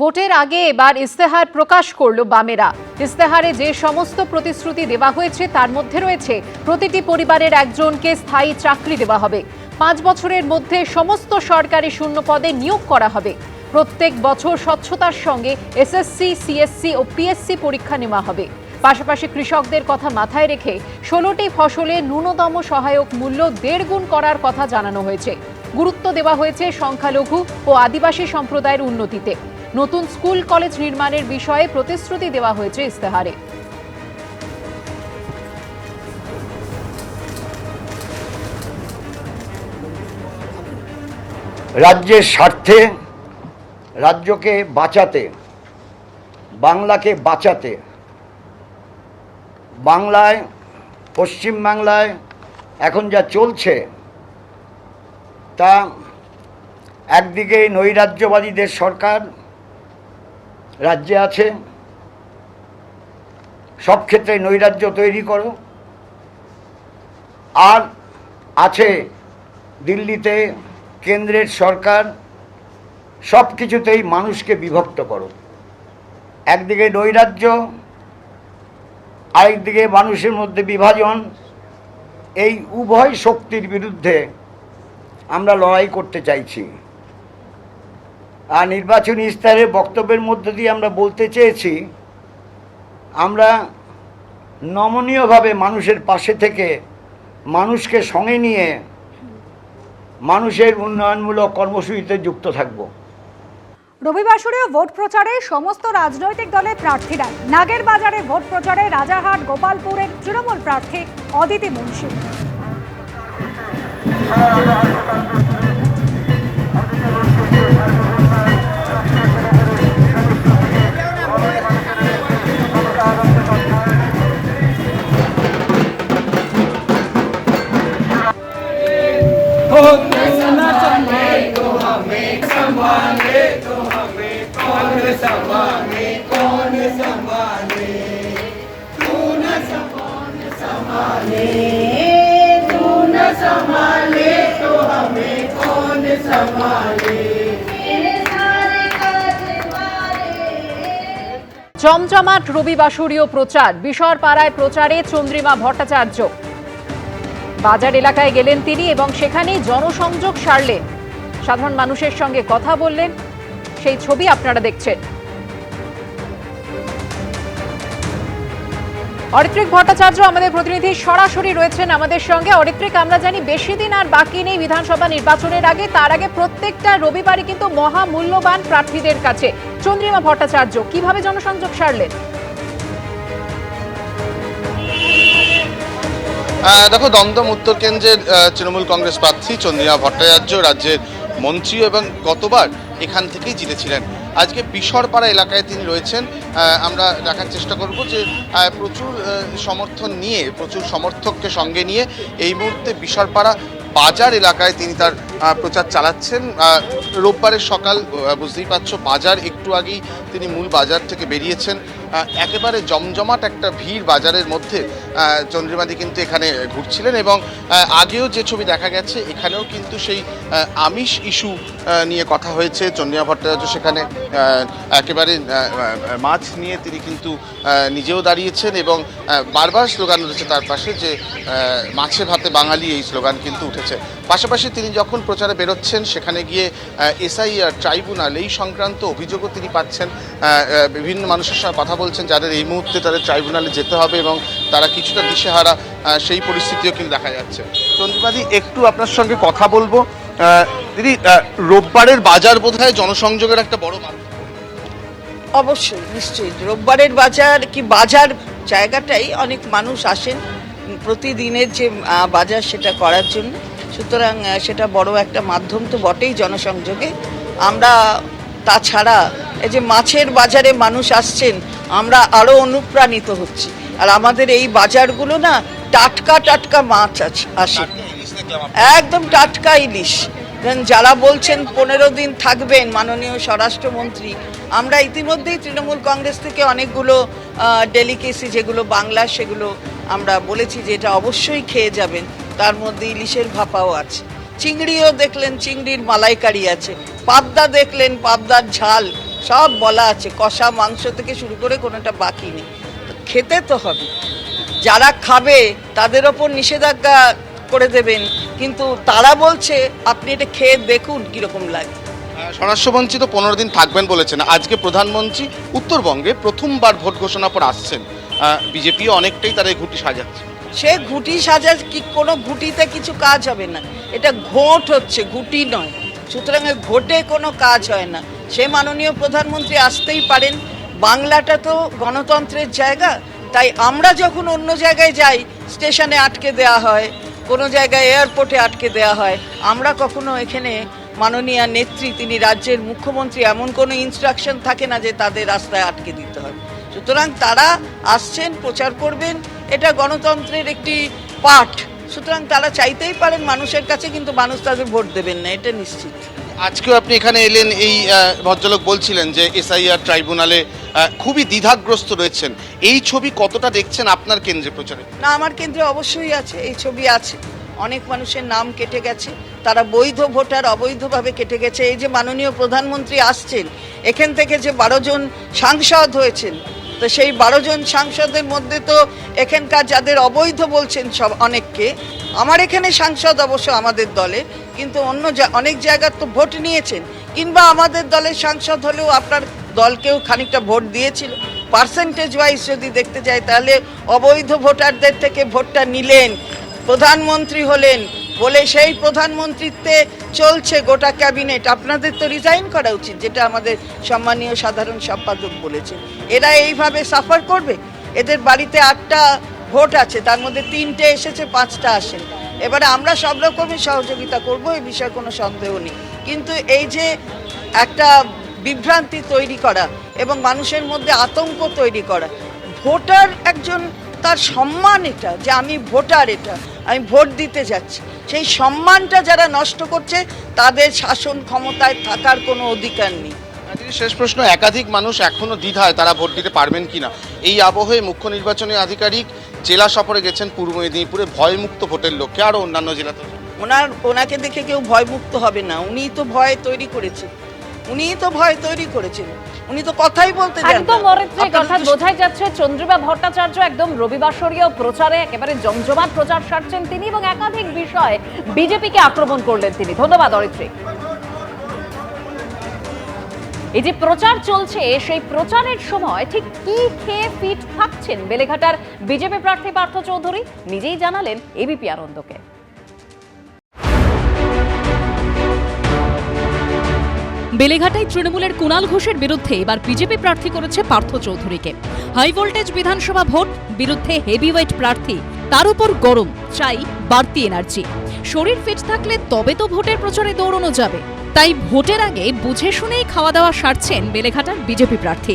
ভোটের আগে এবার ইস্তেহার প্রকাশ করলো বামেরা। ইস্তেহারে যে সমস্ত প্রতিশ্রুতি দেওয়া হয়েছে তার মধ্যে রয়েছে প্রতিটি পরিবারের একজনকে স্থায়ী চাকরি দেওয়া হবে, 5 বছরের মধ্যে সমস্ত সরকারি শূন্য পদে নিয়োগ করা হবে, প্রত্যেক বছর স্বচ্ছতার সঙ্গে এসএসসি, সিএসসি ও পিএসসি পরীক্ষা নেওয়া হবে। পাশাপাশি কৃষকদের কথা মাথায় রেখে 16টি ফসলে ন্যূনতম সহায়ক মূল্য 1.5 গুণ করার কথা জানানো হয়েছে। গুরুত্ব দেওয়া হয়েছে সংখ্যালঘু ও আদিবাসী সম্প্রদায়ের উন্নতিতে। নতুন স্কুল কলেজ নির্মাণের বিষয়ে প্রতিশ্রুতি দেওয়া হয়েছে ইস্তেহারে। রাজ্যের স্বার্থে, রাজ্যকে বাঁচাতে, বাংলাকে বাঁচাতে, বাংলায়, পশ্চিম বাংলায় এখন যা চলছে তা একদিকে নৈরাজ্যবাদীদের সরকার রাজ্যে আছে, সব ক্ষেত্রে নৈরাজ্য তৈরি করো, আর আছে দিল্লিতে কেন্দ্রের সরকার, সব কিছুতেই মানুষকে বিভক্ত করো। একদিকে নৈরাজ্য, আরেকদিকে মানুষের মধ্যে বিভাজন। এই উভয় শক্তির বিরুদ্ধে আমরা লড়াই করতে চাইছি। আর নির্বাচনী ইস্তাহারের বক্তব্যের মধ্য দিয়ে আমরা বলতে চেয়েছি, আমরা নমনীয়ভাবে মানুষের পাশে থেকে মানুষকে সঙ্গে নিয়ে মানুষের উন্নয়নমূলক কর্মসূচিতে যুক্ত থাকব। রবিবাসরীয় ভোট প্রচারে সমস্ত রাজনৈতিক দলের প্রার্থীরা। নাগের বাজারে ভোট প্রচারে রাজারহাট গোপালপুরের তৃণমূল প্রার্থী অদিতি মুন্সি। জমজমাট রবিবাসরীয় প্রচার, বিশরপাড়ায় প্রচারে চন্দ্রিমা ভট্টাচার্য। বাজার এলাকায় গেলেন তিনি এবং সেখানেই জনসংযোগ সারলেন, সাধারণ মানুষের সঙ্গে কথা বললেন। সেই ছবি আপনারা দেখছেন। অরিত্রিক ভট্টাচার্য আমাদের প্রতিনিধি সরাসরি রয়েছেন আমাদের সঙ্গে। অরিত্রিক, আমরা জানি বেশি দিন আর বাকি নেই বিধানসভা নির্বাচনের আগে। তার আগে প্রত্যেকটা রবিবারই কিন্তু মহামূল্যবান প্রার্থীদের কাছে। চন্দ্রিমা ভট্টাচার্য কিভাবে জনসংযোগ সারলেন? দেখো, দমদম উত্তর কেন্দ্রের তৃণমূল কংগ্রেস প্রার্থী চন্দ্রিমা ভট্টাচার্য রাজ্যের মন্ত্রী এবং গতবার এখান থেকেই জিতেছিলেন। আজকে বিশরপাড়া এলাকায় তিনি রয়েছেন। আমরা দেখার চেষ্টা করব যে প্রচুর সমর্থন নিয়ে, প্রচুর সমর্থককে সঙ্গে নিয়ে এই মুহূর্তে বিশরপাড়া বাজার এলাকায় তিনি তার প্রচার চালাচ্ছেন। রোববারের সকাল, বুঝতেই পারছো, বাজার একটু আগেই তিনি মূল বাজার থেকে বেরিয়েছেন। একেবারে জমজমাট একটা ভিড় বাজারের মধ্যে চন্দ্রিমাদি কিন্তু এখানে ঘুরছিলেন এবং আগেও যে ছবি দেখা গেছে এখানেও কিন্তু সেই আমিষ ইস্যু নিয়ে কথা হয়েছে। চন্দ্রিমা ভট্টাচার্য সেখানে একেবারে মাছ নিয়ে তিনি কিন্তু নিজেও দাঁড়িয়েছেন এবং বারবার স্লোগান উঠেছে তার পাশে যে মাছে ভাতে বাঙালি, এই স্লোগান কিন্তু উঠেছে। পাশাপাশি তিনি যখন প্রচারে বেরোচ্ছেন সেখানে গিয়ে এসআইআর ট্রাইব্যুনাল এই সংক্রান্ত অভিযোগও তিনি পাচ্ছেন। বিভিন্ন মানুষের সঙ্গে কথা বলছেন যাদের এই মুহূর্তে তাদের ট্রাইব্যুনালে যেতে হবে এবং তারা কিছুটা দিশেহারা, সেই পরিস্থিতিও কিন্তু দেখা যাচ্ছে। চন্দ্রিমাদি, একটু আপনার সঙ্গে কথা বলবো। দিদি, রোববারের বাজার বোধহয় জনসংযোগের একটা বড় মাধ্যম। অবশ্যই, নিশ্চয়ই রোববারের বাজার কি বাজার জায়গাটাই অনেক মানুষ আসেন প্রতিদিনের যে বাজার সেটা করার জন্য। সুতরাং সেটা বড় একটা মাধ্যম তো বটেই জনসংযোগে। আমরা তাছাড়া এই যে মাছের বাজারে মানুষ আসছেন, আমরা আরও অনুপ্রাণিত হচ্ছি। আর আমাদের এই বাজারগুলো না টাটকা টাটকা মাছ আসে, একদম টাটকা ইলিশ। যারা বলছেন 15 দিন থাকবেন মাননীয় স্বরাষ্ট্রমন্ত্রী, আমরা ইতিমধ্যেই তৃণমূল কংগ্রেস থেকে অনেকগুলো ডেলিকেসি যেগুলো বাংলা সেগুলো আমরা বলেছি যে এটা অবশ্যই খেয়ে যাবেন। তার মধ্যে ইলিশের ভাপাও আছে, চিংড়িও দেখলেন, চিংড়ির মালাইকারি আছে, পাবদা দেখলেন, পাবদার ঝাল সব বলা আছে, কষা মাংস থেকে শুরু করে কোনোটা বাকি নেই। তো খেতে তো হবে, যারা খাবে তাদের ওপর নিষেধাজ্ঞা করে দেবেন, কিন্তু তারা বলছে আপনি এটা খেয়ে দেখুন কীরকম লাগে। স্বরাষ্ট্রমন্ত্রী তো 15 দিন থাকবেন বলেছেন। আজকে প্রধানমন্ত্রী উত্তরবঙ্গে প্রথমবার ভোট ঘোষণার পর আসছেন। বিজেপিও অনেকটাই তার এই ঘুঁটি সাজাচ্ছে। সে ঘুঁটি সাজা কি, কোনো ঘুঁটিতে কিছু কাজ হবে না, এটা ঘোট হচ্ছে, ঘুঁটি নয়। সুতরাং ঘোটে কোনো কাজ হয় না। সে মাননীয় প্রধানমন্ত্রী আসতেই পারেন, বাংলাটা তো গণতন্ত্রের জায়গা। তাই আমরা যখন অন্য জায়গায় যাই, স্টেশনে আটকে দেওয়া হয়, কোনো জায়গায় এয়ারপোর্টে আটকে দেওয়া হয়, আমরা কখনো এখানে মাননীয় নেত্রী, তিনি রাজ্যের মুখ্যমন্ত্রী, এমন কোনো ইনস্ট্রাকশন থাকে না যে তাদের রাস্তায় আটকে দিতে হবে। সুতরাং তারা আসছেন, প্রচার করবেন, এটা গণতন্ত্রের একটি পার্ট। সুতরাং তারা চাইতেই পারেন মানুষের কাছে, কিন্তু মানুষ তাদের ভোট দেবেন না, এটা নিশ্চিত। আজকেও আপনি এখানে এলেন, এই ভদ্রলোক বলছিলেন যে এসআইআর ট্রাইব্যুনালে খুবই দ্বিধাগ্রস্ত রয়েছেন। এই ছবি কতটা দেখছেন আপনার কেন্দ্রে প্রচারে? না, আমার কেন্দ্রে অবশ্যই আছে, এই ছবি আছে। অনেক মানুষের নাম কেটে গেছে, তারা বৈধ ভোটার অবৈধভাবে কেটে গেছে। এই যে মাননীয় প্রধানমন্ত্রী আসছেন, এখান থেকে যে 12 জন সাংসদ হয়েছেন, তো সেই 12 জন সাংসদের মধ্যে তো এখানকার যাদের অবৈধ বলছেন সব অনেককে, আমার এখানে সাংসদ অবশ্য আমাদের দলের, কিন্তু অন্য অনেক জায়গার তো ভোট নিয়েছেন, কিংবা আমাদের দলের সাংসদ হলেও আপনার দলকেও খানিকটা ভোট দিয়েছিল। পার্সেন্টেজ ওয়াইজ যদি দেখতে যাই, তাহলে অবৈধ ভোটারদের থেকে ভোটটা নিলেন, প্রধানমন্ত্রী হলেন বলে সেই প্রধানমন্ত্রীত্বে চলছে গোটা ক্যাবিনেট। আপনাদের তো রিজাইন করা উচিত, যেটা আমাদের সম্মানীয় সাধারণ সম্পাদক বলেছেন। এরা এইভাবে সাফার করবে? এদের বাড়িতে 8টা ভোট আছে, তার মধ্যে 3টে এসেছে, 5টা আসেন। এবারে আমরা সব রকমের সহযোগিতা করব, এই বিষয়ে কোনো সন্দেহ নেই। কিন্তু এই যে একটা বিভ্রান্তি তৈরি করা এবং মানুষের মধ্যে আতঙ্ক তৈরি করা, ভোটার একজন, তার সম্মান এটা যে আমি ভোটার, এটা আমি ভোট দিতে যাচ্ছি, সেই সম্মানটা যারা নষ্ট করছে তাদের শাসন ক্ষমতায় থাকার কোনো অধিকার নেই। শেষ প্রশ্ন, একাধিক মানুষ এখনো দ্বিধায় তারা ভোট দিতে পারবেন কিনা। এই আবহে মুখ্য নির্বাচনী আধিকারিক জেলা সফরে গেছেন পূর্ব মেদিনীপুরে ভয়মুক্ত ভোটের লক্ষ্যে, আরও অন্যান্য জেলাতে। ওনাকে দেখে কেউ ভয়মুক্ত হবে না, উনিই তো ভয় তৈরি করেছেন, উনি তো কথাই বলতে জানেন না। একদম অর্থাৎ বোঝাই যাচ্ছে চন্দ্রিমা ভট্টাচার্য একদম রবিবাসরীয় প্রচারে একেবারে জমজমাট প্রচার সারছেন তিনি, এবং একাধিক বিষয়ে বিজেপিকে আক্রমণ করলেন তিনি। ধন্যবাদ অরিত্রী। এই যে প্রচার চলছে, সেই প্রচারের সময় ঠিক কি খেয়ে ফিট থাকছেন বেলেঘাটার বিজেপি প্রার্থী পার্থ চৌধুরী, নিজেই জানালেন এবিপি আনন্দকে। বেলেঘাটায় তৃণমূলের কুণাল ঘোষের বিরুদ্ধে এবার বিজেপি প্রার্থী করেছে পার্থ চৌধুরীকে। হাই ভোল্টেজ বিধানসভা ভোট, বিরুদ্ধে হেভিওয়েট প্রার্থী, তার উপর গরম, চাই বাড়তি এনার্জি। শরীর ফিট থাকলে তবে তো ভোটের প্রচারে দৌড়ানো যাবে। তাই ভোটের আগে বুঝে শুনেই খাওয়া দাওয়া সারছেন বেলেঘাটার বিজেপি প্রার্থী।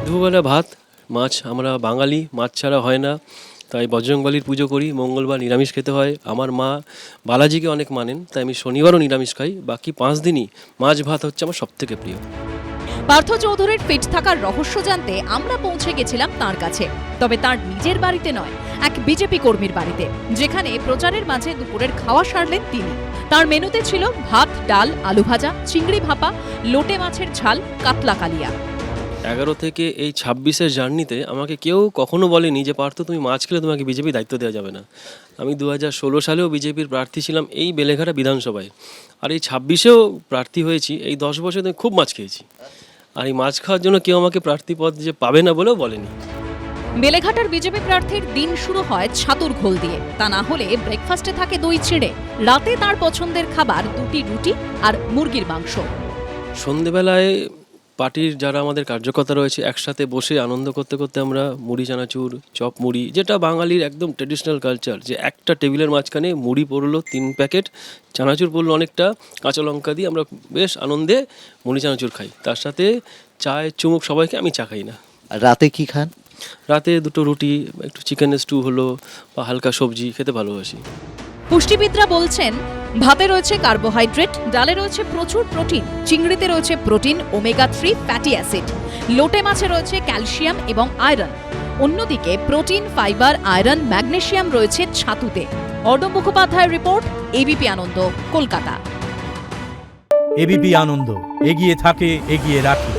দুবেলা ভাত, মাছ, আমরা বাঙালি, মাছ ছাড়া হয় না, তাই বজরংবলীর পুজো করি। মঙ্গলবার নিরামিষ খেতে হয়। আমার মা বালাজিকে অনেক মানেন, তাই আমি শনিবারও নিরামিষ খাই। বাকি 5 দিনই মাছ ভাত হচ্ছে আমার সবথেকে প্রিয়। পার্থ চৌধুরীর ফিট থাকার রহস্য জানতে আমরা পৌঁছে গেছিলাম তার কাছে, তবে তার নিজের বাড়িতে নয়, এক বিজেপি কর্মীর বাড়িতে, যেখানে প্রচারের মাঝে দুপুরের খাওয়া সারলেন তিনি। তার মেনুতে ছিল ভাত, ডাল, আলু ভাজা, চিংড়ি ভাপা, লোটে মাছের ঝাল, কাতলা কালিয়া। 11 থেকে এই 26-এর জার্নিতে আমাকে কেউ কখনো বলেনি যে পার্থ তুমি মাছ খেলে তোমাকে বিজেপি দায়িত্ব দেওয়া যাবে না। আমি 2016 সালেও বিজেপির প্রার্থী ছিলাম এই বেলেঘাটা বিধানসভায়, আর এই 26-এও প্রার্থী হয়েছি। এই 10 বছরে আমি খুব মাছ খেয়েছি, আর এই মাছ খাওয়ার জন্য কেউ আমাকে প্রার্থী পদ যে পাবে না বলেও বলেনি। বেলেঘাটার বিজেপি প্রার্থীর দিন শুরু হয় ছাতুর ঘোল দিয়ে, তা না হলে ব্রেকফাস্টে থাকে দই চিড়ে, রাতে তার পছন্দের খাবার 2টি রুটি আর মুরগির মাংস। সন্ধেবেলায় পার্টির যারা আমাদের কার্যকর্তা রয়েছে একসাথে বসে আনন্দ করতে করতে আমরা মুড়ি চানাচুর, চপ মুড়ি, যেটা বাঙালির একদম ট্রেডিশনাল কালচার, যে একটা টেবিলের মাঝখানে মুড়ি পড়লো 3 প্যাকেট, চানাচুর পড়লো অনেকটা, কাঁচা লঙ্কা দিয়ে আমরা বেশ আনন্দে মুড়ি চানাচুর খাই। তার সাথে চায়ের চুমুক সবাইকে, আমি চা খাই না। আর রাতে কি খান? রাতে 2টো রুটি, একটু চিকেনের স্টু হলো বা হালকা সবজি খেতে ভালোবাসি। পুষ্টিবিদরা বলছেন ভাতে রয়েছে কার্বোহাইড্রেট, ডালে রয়েছে প্রচুর প্রোটিন, চিংড়িতে রয়েছে প্রোটিন, ওমেগা 3 ফ্যাটি অ্যাসিড, লোটে মাছে রয়েছে ক্যালসিয়াম এবং আয়রন। অন্যদিকে প্রোটিন, ফাইবার, আয়রন, ম্যাগনেসিয়াম রয়েছে ছাতুতে। অর্ণব মুখোপাধ্যায়ের রিপোর্ট, এবিপি আনন্দ, কলকাতা। এবিপি আনন্দ, এগিয়ে থাকে, এগিয়ে রাখে।